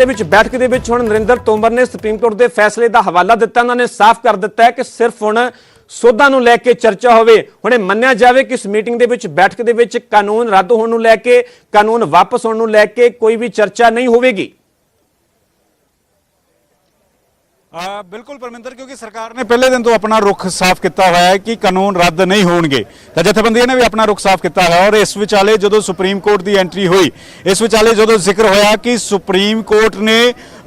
बैठक के विच हुण नरेंद्र तोमर ने सुप्रीम कोर्ट के फैसले का हवाला दिता। उन्होंने साफ कर दिता है कि सिर्फ हुण सोधा नूं लैके चर्चा होवे। हुणे मन्निया जावे कि इस मीटिंग दे विच बैठक दे विच कानून रद्द होण नूं लैके कानून वापस होण नूं लैके कोई भी चर्चा नहीं होवेगी। बिल्कुल परमिंदर, क्योंकि सरकार ने पहले दिन तो अपना रुख साफ किया हुआ है कि कानून रद्द नहीं होंगे। तो जथेबंदियों ने भी अपना रुख साफ किया है और इस विचाले जो सुप्रीम कोर्ट की एंट्री हुई, इस विचाले जो जिक्र होया कि सुप्रीम कोर्ट ने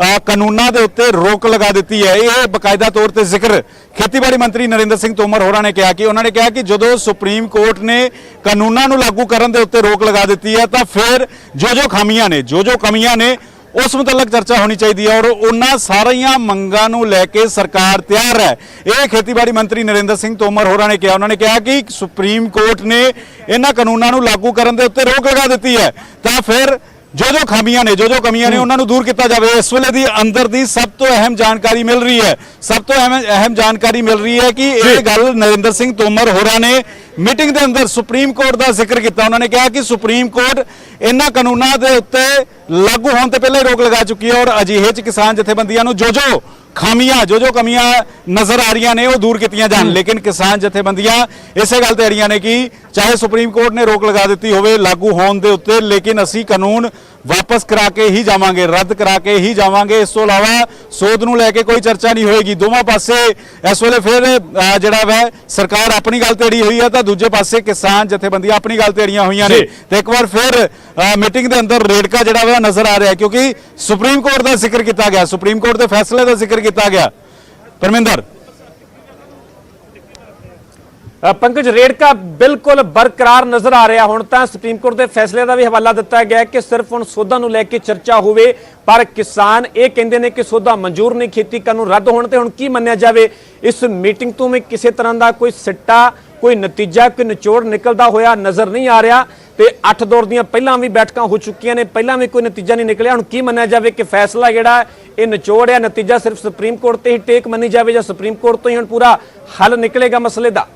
कानूनों के उत्ते रोक लगा दी है। यह बकायदा तौर पर जिक्र खेतीबाड़ी मंत्री नरेंद्र सिंह तोमर होरां ने कहा कि उन्होंने कहा कि जो सुप्रीम कोर्ट ने कानूनों को लागू करने के उत्ते रोक लगा दी है तो फिर जो खामियां ने जो कमियां ने उस मुतलक चर्चा होनी चाहिए और उन्होंने सारिया मंगां नूं लैके सरकार तैयार है। यह खेतीबाड़ी मंत्री नरेंद्र सिंह तोमर होरां ने कहा। उन्होंने कहा कि सुप्रीम कोर्ट ने इन्हां कानूनों नूं लागू करने के उत्ते रोक लगा दी है तो फिर जो खामियां ने जो कमियां ने उन्होंने दूर किया जाए। इस वेले दी अंदर दी सब तो अहम जानकारी मिल रही है, सब तो अहम जानकारी मिल रही है कि यह गल नरेंद्र सिंह तोमर होरां ने मीटिंग के अंदर सुप्रीम कोर्ट का जिक्र किया। उन्होंने कहा कि सुप्रीम कोर्ट इन्हां कानूनों के उत्ते लागू होने से पहले रोक लगा चुकी है और अजिहे किसान जथेबंदियों नूं जो खामियां जो कमियां नजर आ रही ने दूर की जान। लेकिन किसान जथेबंदियां इस गल ते अड़ियां ने कि चाहे सुप्रीम कोर्ट ने रोक लगा दी हो लागू होने के उत्ते, लेकिन असी कानून वापस करा के ही जावांगे, रद्द करा के ही जावांगे। इस तो इलावा सोध नूं लैके कोई चर्चा नहीं होएगी। दोवां पासे इस वेले फिर जिहड़ा वै सरकार अपनी गल ते अड़ी हुई है तो दूजे पासे किसान जथेबंदियां अपनी गल ते अड़ियां हुई ने। तो एक बार फिर मीटिंग के अंदर रेड़का जिहड़ा वै नजर आ रहा है, क्योंकि सुप्रीम कोर्ट का जिक्र किया गया, सुप्रीम कोर्ट के फैसले का जिक्र किया गया। परमिंदर पंकज, रेड़का बिल्कुल बरकरार नजर आ रहा। हुण तां सुप्रीम कोर्ट के फैसले का भी हवाला दिता गया कि सिर्फ हुण सोधा नूं लैके चर्चा होवे, पर किसान ये कहंदे ने कि सोधा मंजूर नहीं, खेती कानून रद्द होने ते हुण की मन्निया जावे। इस मीटिंग तो में किसी तरह का कोई सिट्टा, कोई नतीजा, कोई निचोड़ निकलता होया नजर नहीं आ रहा। तो 8 दौर दियां पहलां भी बैठकां हो चुकियां ने, पहलां भी कोई नतीजा नहीं निकलिया। हुण की मन्निया जावे कि फैसला जिहड़ा ये निचोड़ है, नतीजा सिर्फ सुप्रीम कोर्ट ते ही टेक मनी जावे या सुप्रीम कोर्ट तो ही हुण पूरा हल निकलेगा मसले का?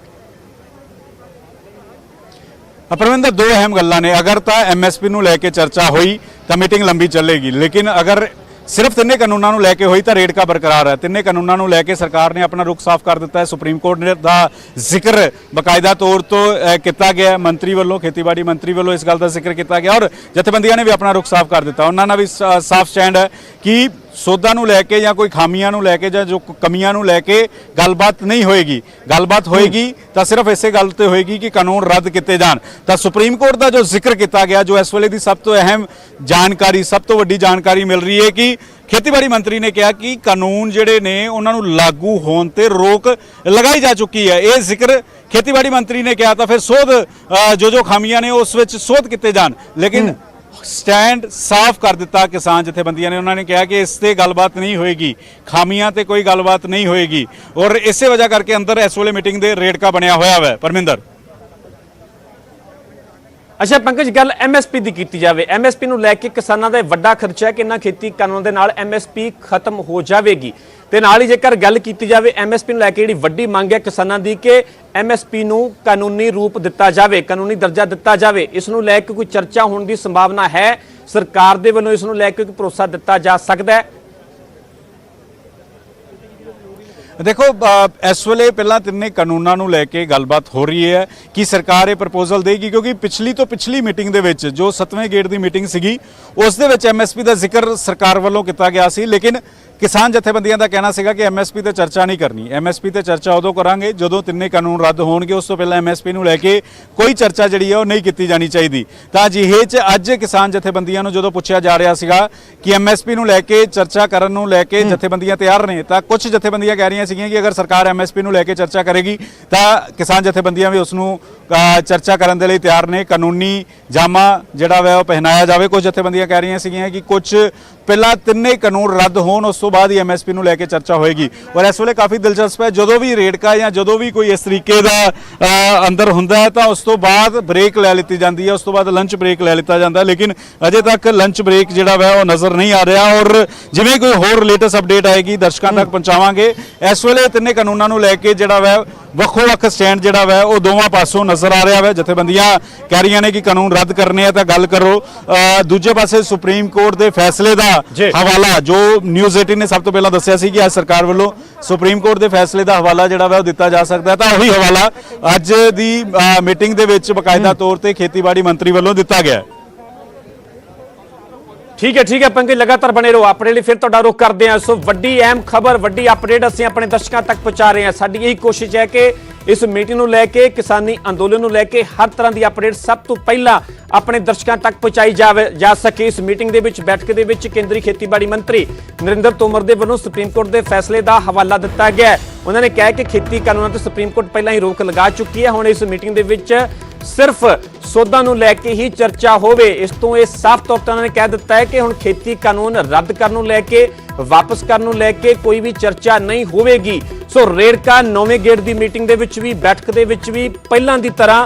परमिंदर, दो अहम गल्लां ने। अगर तो MSP नूं लैके चर्चा हुई तो मीटिंग लंबी चलेगी, लेकिन अगर सिर्फ तिन्ने कानूनों को लैके हुई तो रेड़का बरकरार है। तिन्ने कानूनों को लैके सरकार ने अपना रुख साफ कर दिता है। सुप्रीम कोर्ट ने का जिक्र बकायदा तौर तो किया गया, मंत्री वालों, खेतीबाड़ी मंत्री वालों इस गल का जिक्र किया गया और जथेबंदियों ने भी अपना रुख साफ कर दिता। उन्होंने भी साफ स्टैंड है कि सोधा नूं लैके या कोई खामियां नूं लैके या जो कमियां नूं लैके गलबात नहीं होएगी। गलबात होएगी तो सिर्फ इसे गल ते होएगी कि कानून रद्द किए जान। तो सुप्रीम कोर्ट का जो जिक्र किया गया, जो इस वेले की सब तो अहम जानकारी, सब तो वड्डी जानकारी मिल रही है कि खेतीबाड़ी मंत्री ने कहा कि कानून जिहड़े ने उन्होंने लागू होने ते रोक लगाई जा चुकी है। यह जिक्र खेतीबाड़ी मंत्री ने कहा तो फिर सोध जो खामियां ने उस विच सोध किए जान, लेकिन स्टैंड साफ कर दिता किसान जथेबंदियों ने। उन्होंने कहा कि इससे गलबात नहीं होएगी, खामियां ते कोई गलबात नहीं होएगी और इस वजह करके अंदर इस वेले मीटिंग दे रेड़का बनया होया है। परमिंदर, अच्छा पंकज, गल MSP की की जाए। MSP नूं लैके किसानां दा वड्डा खर्चा है कि इन्हां खेती कानून दे नाल MSP खत्म हो जाएगी। ते नाल ही जेकर गल की जाए MSP नूं लैके जिहड़ी वड्डी मंग है किसानां दी कि MSP नूं कानूनी रूप दिता जाए, कानूनी दर्जा दिता जाए, इस नूं लैके कोई चर्चा होने की संभावना है? सरकार दे वल्लों इस नूं लैके कोई भरोसा दिता जा सकदा है? देखो, इस वेले पहला तिन्ने कानूनों को लैके गलबात हो रही है कि सरकार ये प्रपोजल देगी, क्योंकि पिछली तो पिछली मीटिंग दे विच जो 7वें गेड़ की मीटिंग सीगी उस दे विच MSP का जिक्र सरकार वालों किया गया सी। लेकिन किसान जथेबंदियों का कहना सीगा कि MSP ते चर्चा नहीं करनी। MSP ते चर्चा उदों करांगे जदों तिन्ने कानून रद्द होणगे, उस तो पहले MSP नूं लैके कोई चर्चा जिहड़ी है वो नहीं की जानी चाहिए। तो अजिहे च अज किसान जथेबंदियों नूं जदों पुछया जा रहा सीगा कि MSP नूं लैके चर्चा करन नूं लैके जथेबंदियां तैयार ने, तो कुछ जथेबंदियां कह रही सीगियां कि अगर सरकार MSP नूं लैके चर्चा करेगी तो किसान जथेबंदियां भी उसनूं चर्चा करने के लिए तैयार ने, कानूनी जामा जिहड़ा वै पहनाया जाए। कुछ जथेबंदियां कह रही सीगियां कि कुछ पहला तिन्ने कानून रद्द होने उस तो बाद ही MSP नूं लैके चर्चा होएगी। और इस वेले काफ़ी दिलचस्प है, जो भी रेड़का या जो भी कोई इस तरीके का अंदर हुंदा है तो उस तो बाद ब्रेक लै लीती जाती है, उस तो बाद लंच ब्रेक लै लिता जाता है। लेकिन अजे तक लंच ब्रेक जिहड़ा वै वो नज़र नहीं आ रहा और जिवें कोई होर लेटेस्ट अपडेट आएगी दर्शकों तक पहुँचावांगे। इस वेले तिन्ने कानूनों को लैके जिहड़ा वै ਵੱਖੋ-ਵੱਖ ਸਟੈਂਡ ਜਿਹੜਾ ਵਾ ਉਹ ਦੋਵਾਂ ਪਾਸੋਂ ਨਜ਼ਰ ਆ ਰਿਹਾ ਵਾ। ਜਥੇਬੰਦੀਆਂ ਕਹਿ ਰਹੀਆਂ ਨੇ ਕਿ ਕਾਨੂੰਨ ਰੱਦ ਕਰਨੇ ਆ ਤਾਂ ਗੱਲ ਕਰੋ। ਦੂਜੇ ਪਾਸੇ ਸੁਪਰੀਮ ਕੋਰਟ ਦੇ ਫੈਸਲੇ ਦਾ ਹਵਾਲਾ ਜੋ ਨਿਊਜ਼ 18 ਨੇ ਸਭ ਤੋਂ ਪਹਿਲਾਂ ਦੱਸਿਆ ਸੀ ਕਿ ਅੱਜ ਸਰਕਾਰ ਵੱਲੋਂ ਸੁਪਰੀਮ ਕੋਰਟ ਦੇ ਫੈਸਲੇ ਦਾ ਹਵਾਲਾ ਜਿਹੜਾ ਵਾ ਉਹ ਦਿੱਤਾ ਜਾ ਸਕਦਾ ਹੈ, ਤਾਂ ਉਹੀ ਹਵਾਲਾ ਅੱਜ ਦੀ ਮੀਟਿੰਗ ਦੇ ਵਿੱਚ ਬਕਾਇਦਾ ਤੌਰ ਤੇ ਖੇਤੀਬਾੜੀ ਮੰਤਰੀ ਵੱਲੋਂ ਦਿੱਤਾ ਗਿਆ। ठीक है पंकज, लगातार बने रहो अपने लिए। फिर तो रुख करते हैं। सो वड्डी अहम खबर, वड्डी अपडेट असं अपने दर्शकों तक पहुंचा रहे हैं। साडी यही कोशिश है कि इस मीटिंग को लैके, किसानी अंदोलन को लैके हर तरह की अपडेट सब तो पहला अपने दर्शकों तक पहुंचाई जा सके। इस मीटिंग के बैठक के केंद्रीय खेतीबाड़ी मंत्री नरेंद्र तोमर के वालों सुप्रीम कोर्ट के फैसले का हवाला दिता गया। उन्होंने कहा कि खेती कानूनों पर सुप्रीम कोर्ट पहला ही रोक लगा चुकी है। हुण इस मीटिंग के सिर्फ सोधा नूं लैके ही चर्चा होवे। इस तो यह साफ तौर पर उन्होंने कह दिता है कि हुण खेती कानून रद्द करने लैके, वापस करने लैके कोई भी चर्चा नहीं होवेगी। सो रेड़का नौवें गेड़ की मीटिंग भी बैठक भी पहलां दी तरह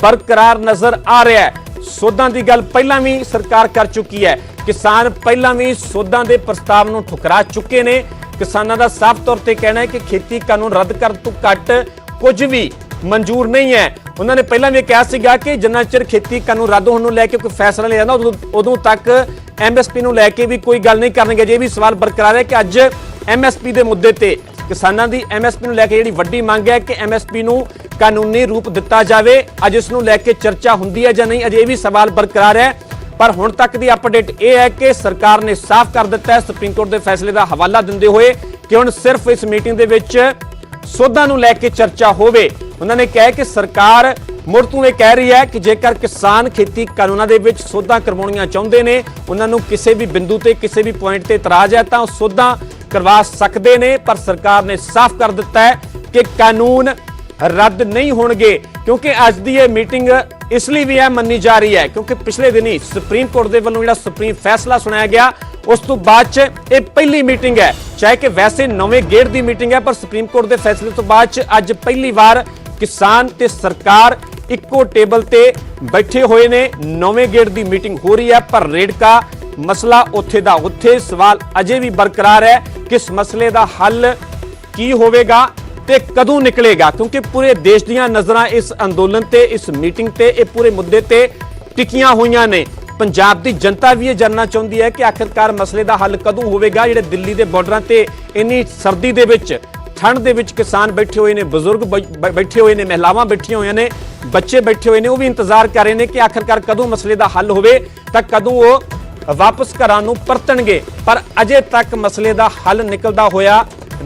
बरकरार नजर आ रहा है। सोधां दी गल पहलां भी सरकार कर चुकी है। किसान पहलां भी सोधां दे प्रस्ताव नूं ठुकरा चुके ने। किसानां दा साफ तौर पर कहना है कि खेती कानून रद्द कर तो घट कुछ भी मंजूर नहीं है। उन्होंने पहला भी कहा सीगा कि जिन्ना चिर खेती कानून रद्द होने लैके कोई फैसला नहीं जाता उदों तक MSP नूं लैके भी कोई गल नहीं करनगे। ये भी सवाल बरकरार है कि अज MSP के मुद्दे ते किसानां दी MSP नूं लैके जिहड़ी वड्डी मंग है कि MSP नूं कानूनी रूप दिता जाए। अज इस नूं लैके चर्चा हुंदी है जां नहीं, अजे भी सवाल बरकरार है। पर हुण तक की अपडेट यह है कि सरकार ने साफ कर दिता है सुप्रीम कोर्ट के फैसले का हवाला दिंदे हुए कि हुण सिर्फ इस मीटिंग दे विच सोधा नूं लैके चर्चा होवे। उन्होंने कहा कि सरकार मुड़ तों यह कह रही है कि जेकर किसान खेती कानूनों के विच सोधा करवाउणियां चाहुंदे ने, उन्होंने किसी भी बिंदु ते किसी भी पॉइंट ते इतराज है तो सोधा करवा सकते ने। पर सरकार ने साफ कर दिता है कि कानून रद्द नहीं होणगे। क्योंकि अज की यह मीटिंग इसलिए भी मन्नी जा रही है क्योंकि पिछले दिन ही सुप्रीम कोर्ट के वालों जिहड़ा सुप्रीम फैसला सुनाया गया, उस तो बाद ये पहली मीटिंग है। चाहे कि वैसे नौवें गेड़ की मीटिंग है, पर सुप्रीम कोर्ट के फैसले तो बाद अज पहली बार किसान ते सरकार इक्को टेबल ते बैठे हुए ने। नौवें गेड़ की मीटिंग हो रही है, पर रेड़का मसला उत्थे दा उत्थे। सवाल अजे भी बरकरार है कि इस मसले का हल की होवेगा ते कदों निकलेगा। क्योंकि पूरे देश दीयां नज़रां इस अंदोलन ते, इस मीटिंग ते, इह पूरे मुद्दे ते टिकियां होईयां ने। पंजाब की जनता भी ये जानना चाहती है कि आखिरकार मसले का हल कदों होवेगा। जिहड़े दिल्ली के बॉर्डरां ते इन्नी सर्दी दे विच, ठंड दे विच किसान बैठे हुए ने, बजुर्ग बैठे हुए ने, महिलावां बैठियां हुई ने, बच्चे बैठे हुए ने, वो भी इंतजार कर रहे हैं कि आखिरकार कदों मसले का हल होवे तां कदों वो वापस घरां नूं परतणगे। पर अजे तक मसले का हल निकलदा होया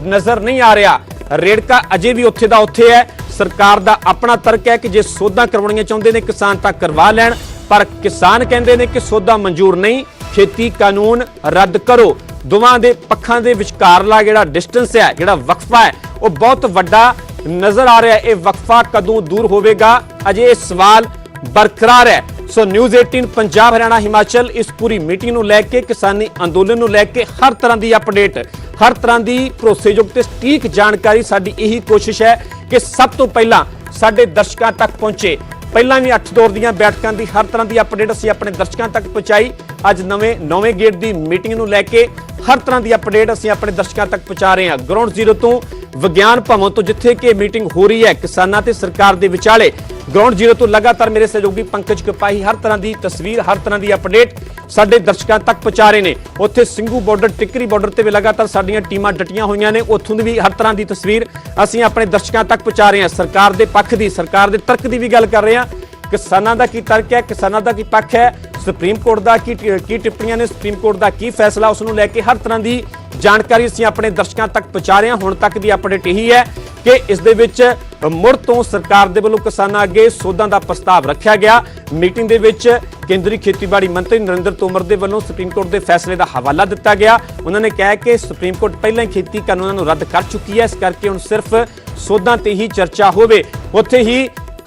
नज़र नहीं आ रहा। रेड़का अजे भी उत्थे दा उत्थे है। सरकार दा अपना तर्क है कि जे सोधा करवाउणियां चाहुंदे ने किसान तां करवा लैण, पर किसान कहंदे ने कि सोधा मंजूर नहीं, खेती कानून रद्द करो। दोवां दे पक्षां दे विचकारला जिहड़ा डिस्टेंस है, जिहड़ा वक्फा है, वो बहुत वड्डा नजर आ रहा है। ये वक्फा कदों दूर होवेगा, अजे ये सवाल बरकरार है। सो न्यूज़ 18 पंजाब, हरियाणा, हिमाचल इस पूरी मीटिंग नूं लैके, किसानी अंदोलन नूं लैके हर तरह की अपडेट, हर तरह की भरोसेयोग ते सटीक जानकारी साडी यही कोशिश है कि सब तो पहला साडे दर्शकों तक पहुंचे। पहला भी 8 दौर दी बैठकों की हर तरह की अपडेट असीं अपने दर्शकों तक पहुंचाई। अज नौवें गेड़ की मीटिंग नूं लैके हर तरह की अपडेट असीं अपने दर्शकों तक पहुंचा रहे हैं। ग्राउंड जीरो तो विज्ञान भवन तो जिथे कि मीटिंग हो रही है किसानां ते सरकार के विचाले, ग्राउंड जीरो तो लगातार मेरे सहयोगी पंकज कपाही हर तरह की तस्वीर, हर तरह की अपडेट साडे दर्शकों तक पहुंचा रहे हैं। उत्थे सिंघू बॉर्डर, टिकरी बॉर्डर ते भी लगातार साडीआं टीमां डटियां होईयां ने, उत्थों दी भी हर तरह की तस्वीर असीं अपने दर्शकों तक पहुंचा रहे हैं। सरकार के पक्ष की, सरकार के तर्क की भी गल कर रहे हैं। किसानां दा की तर्क है, किसानां दा की पक्ष है, सुप्रीम कोर्ट का की टिप्पणियां ने, सुप्रीम कोर्ट का की फैसला, उसनूं लैके हर तरह की जानकारी असीं अपने दर्शकों तक पहुंचा रहे हैं। हुण तक की अपडेट यही है कि इस दे विच मुड़ तो सरकार दे वल्लों किसानां अगे सोधां दा प्रस्ताव रखा गया। मीटिंग दे विच केंद्रीय खेतीबाड़ी मंत्री नरेंद्र तोमर दे वल्लों सुप्रीम कोर्ट के फैसले का हवाला दिता गया। उन्होंने कहा कि सुप्रीम कोर्ट पहले ही खेती कानूनों को रद्द कर चुकी है, इस करके हुण सिर्फ सोधां ते ही चर्चा होवे। उत्थे ही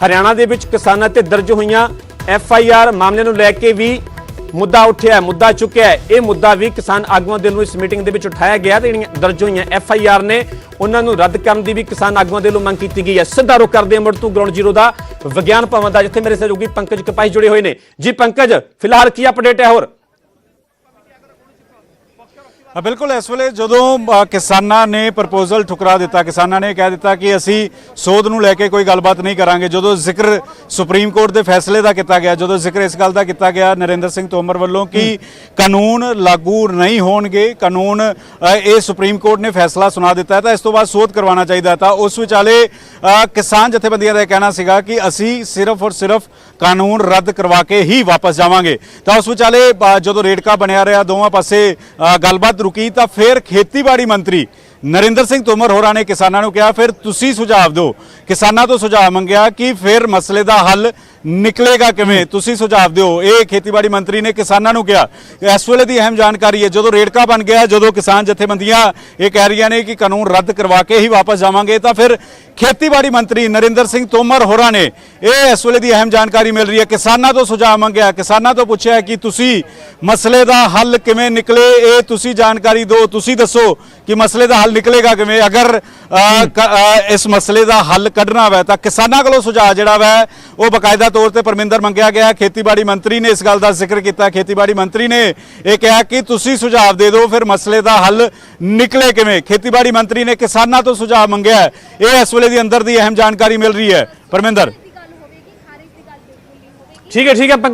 हरियाणा दे विच किसानां ते दर्ज होईयां FIR मामले नूं लैके भी मुद्दा उठिया, मुद्दा चुकिया है। यह मुद्दा भी किसान आगुआं दे वल्लों इस मीटिंग दे विच उठाया गया। दर्ज होईयां FIR ने उन्होंने रद्द करने की भी किसान आगुआं दे वल्लों मंग की गई है। सीधा रुख करते हैं मुड़ तों ग्राउंड जीरो का विज्ञान भवन का, जिथे मेरे सहयोगी पंकज कपाही जुड़े हुए हैं। जी पंकज, फिलहाल की अपडेट है? होर ਬਿਲਕੁਲ ਇਸ ਵੇਲੇ ਜਦੋਂ ਕਿਸਾਨਾਂ ਨੇ ਪ੍ਰਪੋਜ਼ਲ ਠੁਕਰਾ ਦਿੱਤਾ, ਕਿਸਾਨਾਂ ਨੇ ਕਹਿ ਦਿੱਤਾ ਕਿ ਅਸੀਂ ਸੋਧ ਨੂੰ ਲੈ ਕੇ ਕੋਈ ਗੱਲਬਾਤ ਨਹੀਂ ਕਰਾਂਗੇ, ਜਦੋਂ ਜ਼ਿਕਰ ਸੁਪਰੀਮ ਕੋਰਟ ਦੇ ਫੈਸਲੇ ਦਾ ਕੀਤਾ ਗਿਆ, ਜਦੋਂ ਜ਼ਿਕਰ ਇਸ ਗੱਲ ਦਾ ਕੀਤਾ ਗਿਆ ਨਰਿੰਦਰ ਸਿੰਘ ਤੋਮਰ ਵੱਲੋਂ ਕਿ ਕਾਨੂੰਨ ਲਾਗੂ ਨਹੀਂ ਹੋਣਗੇ, ਕਾਨੂੰਨ ਇਹ ਸੁਪਰੀਮ ਕੋਰਟ ਨੇ ਫੈਸਲਾ ਸੁਣਾ ਦਿੱਤਾ ਹੈ ਤਾਂ ਇਸ ਤੋਂ ਬਾਅਦ ਸੋਧ ਕਰਵਾਉਣਾ ਚਾਹੀਦਾ, ਤਾਂ ਉਸ ਵਿਚਾਲੇ ਕਿਸਾਨ ਜਥੇਬੰਦੀਆਂ ਦਾ ਇਹ ਕਹਿਣਾ ਸੀਗਾ ਕਿ ਅਸੀਂ ਸਿਰਫ ਔਰ ਸਿਰਫ ਕਾਨੂੰਨ ਰੱਦ ਕਰਵਾ ਕੇ ਹੀ ਵਾਪਸ ਜਾਵਾਂਗੇ। ਤਾਂ ਉਸ ਵਿਚਾਲੇ ਜਦੋਂ ਰੇੜਕਾ ਬਣਿਆ ਰਿਹਾ, ਦੋਵਾਂ ਪਾਸੇ ਗੱਲਬਾਤ ਰੁਕੀ, ਤਾਂ ਫਿਰ ਖੇਤੀਬਾੜੀ ਮੰਤਰੀ ਨਰਿੰਦਰ ਸਿੰਘ ਤੋਮਰ ਹੋਰਾਂ ਨੇ ਕਿਸਾਨਾਂ ਨੂੰ ਕਿਹਾ ਫਿਰ ਤੁਸੀਂ ਸੁਝਾਅ ਦਿਓ, ਕਿਸਾਨਾਂ ਤੋਂ ਸੁਝਾਅ ਮੰਗਿਆ ਕਿ ਫਿਰ ਮਸਲੇ ਦਾ ਹੱਲ ਨਿਕਲੇਗਾ ਕਿਵੇਂ, ਤੁਸੀਂ ਸੁਝਾਅ ਦਿਓ। ਇਹ ਖੇਤੀਬਾੜੀ ਮੰਤਰੀ ਨੇ ਕਿਸਾਨਾਂ ਨੂੰ ਕਿਹਾ। ਇਸ ਵੇਲੇ ਦੀ ਅਹਿਮ ਜਾਣਕਾਰੀ ਹੈ, ਜਦੋਂ ਰੇੜਕਾ ਬਣ ਗਿਆ, ਜਦੋਂ ਕਿਸਾਨ ਜਥੇਬੰਦੀਆਂ ਇਹ ਕਹਿ ਰਹੀਆਂ ਨੇ ਕਿ ਕਾਨੂੰਨ ਰੱਦ ਕਰਵਾ ਕੇ ਹੀ ਵਾਪਸ ਜਾਵਾਂਗੇ, ਤਾਂ ਫਿਰ ਖੇਤੀਬਾੜੀ ਮੰਤਰੀ ਨਰਿੰਦਰ ਸਿੰਘ ਤੋਮਰ ਹੋਰਾਂ ਨੇ ਇਹ ਇਸ ਵੇਲੇ ਦੀ ਅਹਿਮ ਜਾਣਕਾਰੀ ਮਿਲ ਰਹੀ ਹੈ, ਕਿਸਾਨਾਂ ਤੋਂ ਸੁਝਾਅ ਮੰਗਿਆ, ਕਿਸਾਨਾਂ ਤੋਂ ਪੁੱਛਿਆ ਕਿ ਤੁਸੀਂ ਮਸਲੇ ਦਾ ਹੱਲ ਕਿਵੇਂ ਨਿਕਲੇ, ਇਹ ਤੁਸੀਂ ਜਾਣਕਾਰੀ ਦਿਓ, ਤੁਸੀਂ ਦੱਸੋ ਕਿ ਮਸਲੇ ਦਾ ਹੱਲ ਨਿਕਲੇਗਾ ਕਿਵੇਂ। ਅਗਰ ਇਸ ਮਸਲੇ ਦਾ ਹੱਲ ਕੱਢਣਾ ਹੋਵੇ ਤਾਂ ਕਿਸਾਨਾਂ ਕੋਲੋਂ ਸੁਝਾਅ ਜਿਹੜਾ ਵਾ ਉਹ ਬਕਾਇਦਾ ਤੌਰ ਤੇ ਪਰਮਿੰਦਰ ਮੰਗਿਆ ਗਿਆ। ਖੇਤੀਬਾੜੀ ਮੰਤਰੀ ਨੇ ਇਸ ਗੱਲ ਦਾ ਜ਼ਿਕਰ ਕੀਤਾ, ਖੇਤੀਬਾੜੀ ਮੰਤਰੀ ਨੇ ਇਹ ਕਿਹਾ ਕਿ ਤੁਸੀਂ ਸੁਝਾਅ ਦੇ ਦਿਓ ਫਿਰ ਮਸਲੇ ਦਾ ਹੱਲ ਨਿਕਲੇ ਕਿਵੇਂ। ਖੇਤੀਬਾੜੀ ਮੰਤਰੀ ਨੇ ਕਿਸਾਨਾਂ ਤੋਂ ਸੁਝਾਅ ਮੰਗਿਆ, ਇਹ ਇਸ ਵੇਲੇ ਦੀ ਅੰਦਰ ਦੀ ਅਹਿਮ ਜਾਣਕਾਰੀ ਮਿਲ ਰਹੀ ਹੈ। ਪਰਮਿੰਦਰ ਠੀਕ ਹੈ ਪੰਕਜ।